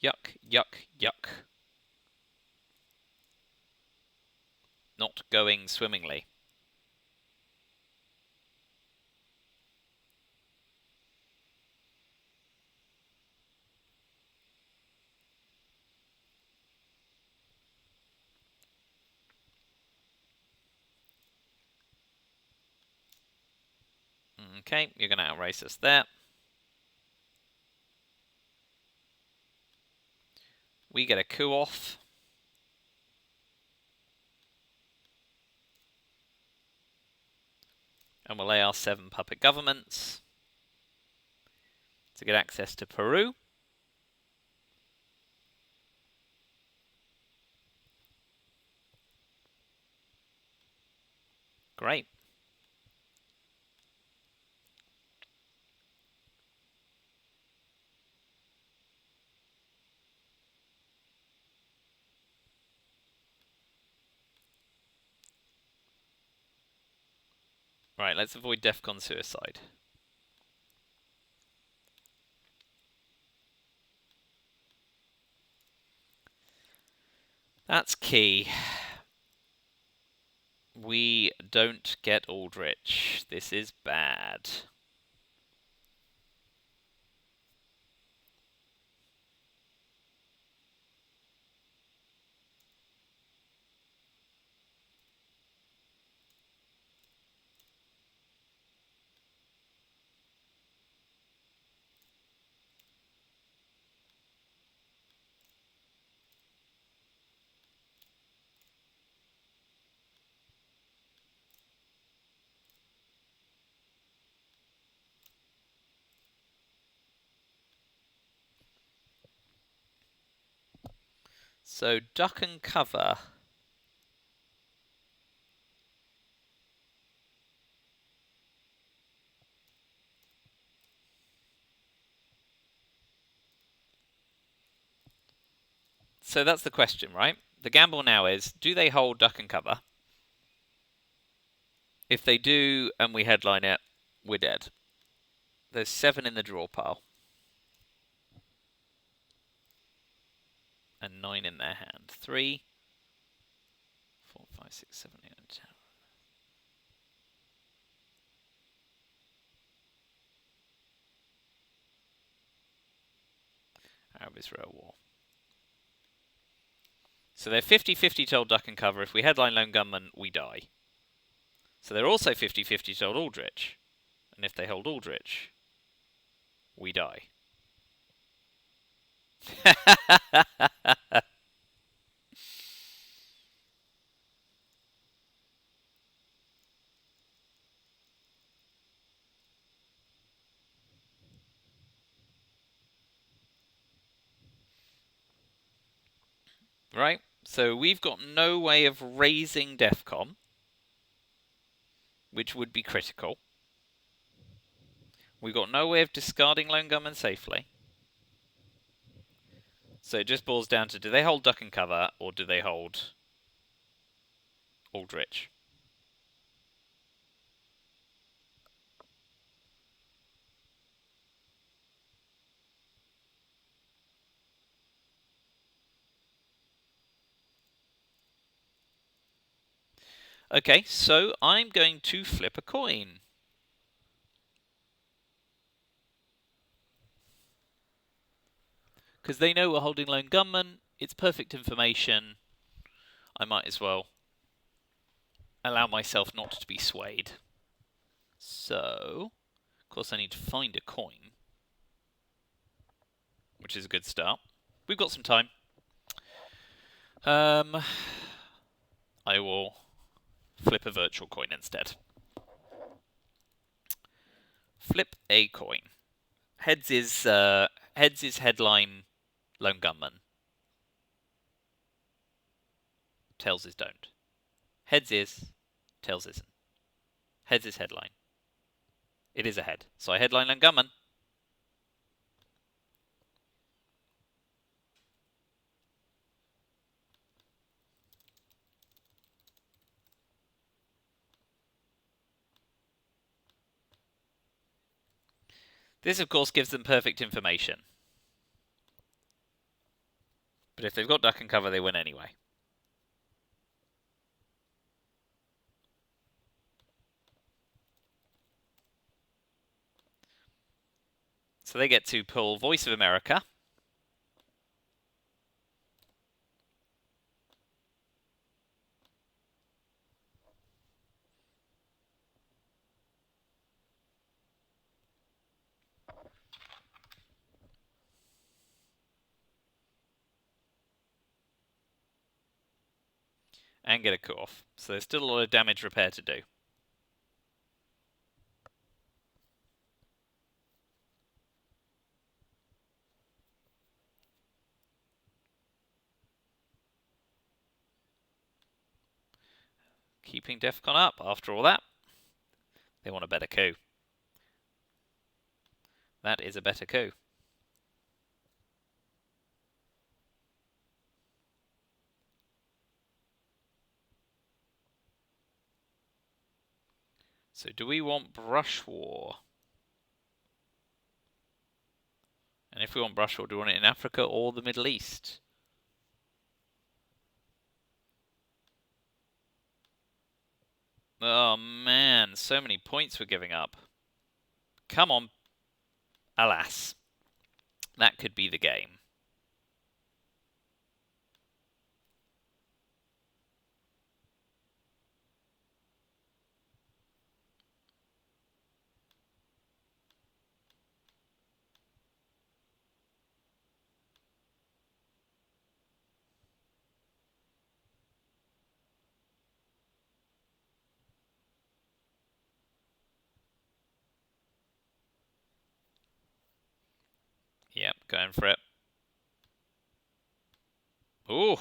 Yuck, yuck, yuck. Not going swimmingly. Okay, you're going to outrace us there. We get a coup off. And we'll lay our 7 puppet governments to get access to Peru. Great. Right, let's avoid DEFCON suicide. That's key. We don't get Aldrich. This is bad. So, duck and cover. So that's the question, right? The gamble now is, do they hold duck and cover? If they do, and we headline it, we're dead. There's 7 in the draw pile. And 9 in their hand. 3, 4, 5, 6, 7, 8, 9, 10. Arab-Israel war. So they're 50-50 told duck and cover. If we headline lone gunman, we die. So they're also 50-50 told Aldrich. And if they hold Aldrich, we die. Right? So we've got no way of raising DEFCON, which would be critical. We've got no way of discarding lone gunman safely. So it just boils down to, do they hold duck and cover, or do they hold Aldrich? Okay, so I'm going to flip a coin. Because they know we're holding lone gunman, it's perfect information. I might as well allow myself not to be swayed. So, of course I need to find a coin, which is a good start. We've got some time. I will flip a virtual coin instead. Flip a coin. Heads is headline lone gunman. Tails is don't. Heads is, tails isn't. Heads is headline. It is a head. So I headline lone gunman. This, of course, gives them perfect information. But if they've got duck and cover, they win anyway. So they get to pull Voice of America. And get a coup off. So there's still a lot of damage repair to do. Keeping DEFCON up after all that. They want a better coup. That is a better coup. So do we want brush war? And if we want brush war, do we want it in Africa or the Middle East? Oh man, so many points we're giving up. Come on. Alas. That could be the game. Yep, going for it. Ooh.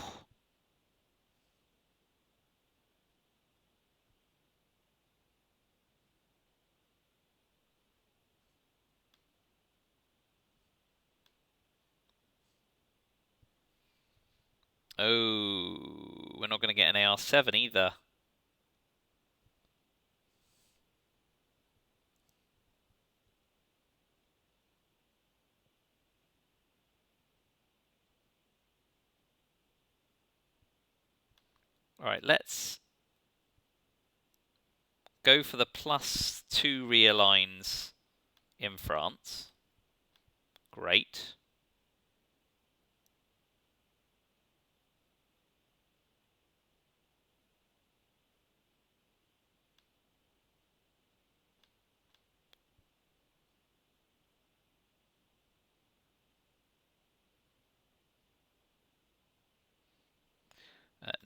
Oh, we're not going to get an AR-7 either. Alright, let's go for the +2 rear lines in France. Great.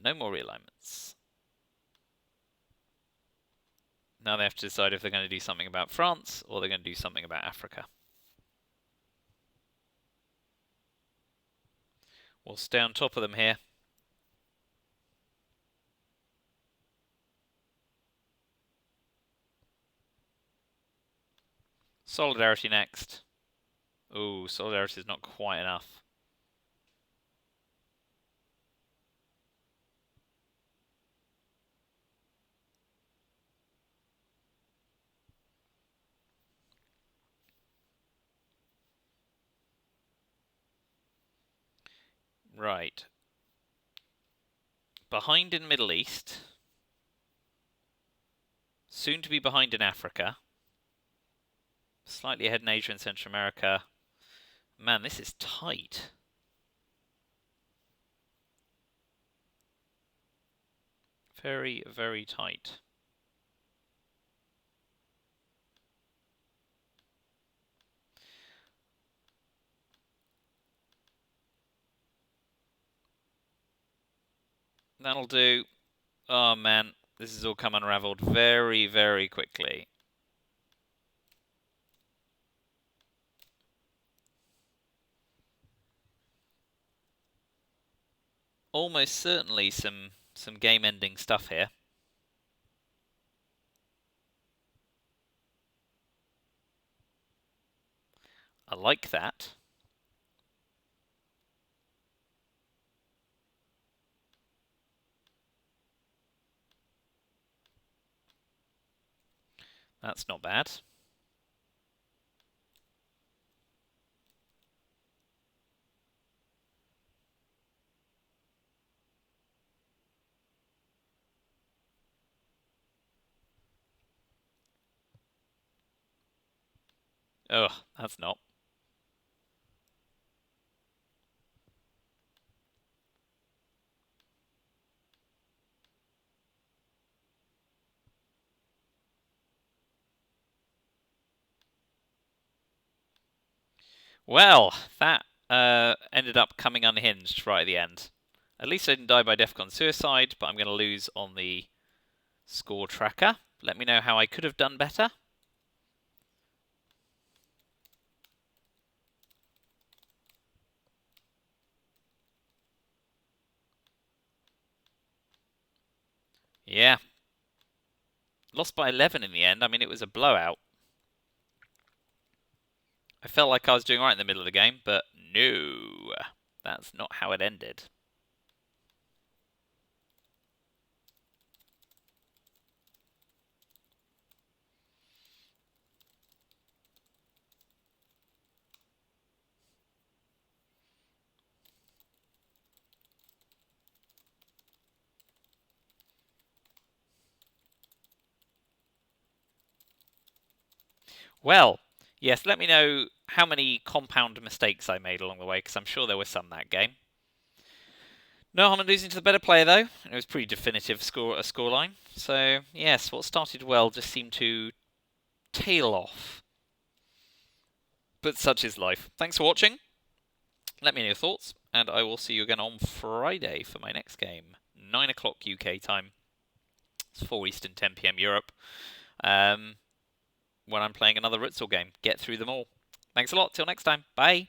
No more realignments. Now they have to decide if they're going to do something about France or they're going to do something about Africa. We'll stay on top of them here. Solidarity next. Ooh, solidarity is not quite enough. Right. Behind in Middle East. Soon to be behind in Africa. Slightly ahead in Asia and Central America. Man, this is tight. Very, very tight. That'll do. Oh man, this has all come unraveled very, very quickly. Almost certainly some game-ending stuff here. I like that. That's not bad. Ugh, that's not. Well, that ended up coming unhinged right at the end. At least I didn't die by DEFCON suicide, but I'm going to lose on the score tracker. Let me know how I could have done better. Yeah. Lost by 11 in the end. I mean, it was a blowout. I felt like I was doing right in the middle of the game, but no. That's not how it ended. Well, yes, let me know how many compound mistakes I made along the way, because I'm sure there were some that game. No harm in losing to the better player, though. It was pretty definitive scoreline. So, yes, what started well just seemed to tail off. But such is life. Thanks for watching. Let me know your thoughts, and I will see you again on Friday for my next game. 9 o'clock UK time. It's 4 Eastern, 10 PM Europe. When I'm playing another RTSL game. Get through them all. Thanks a lot. Till next time. Bye.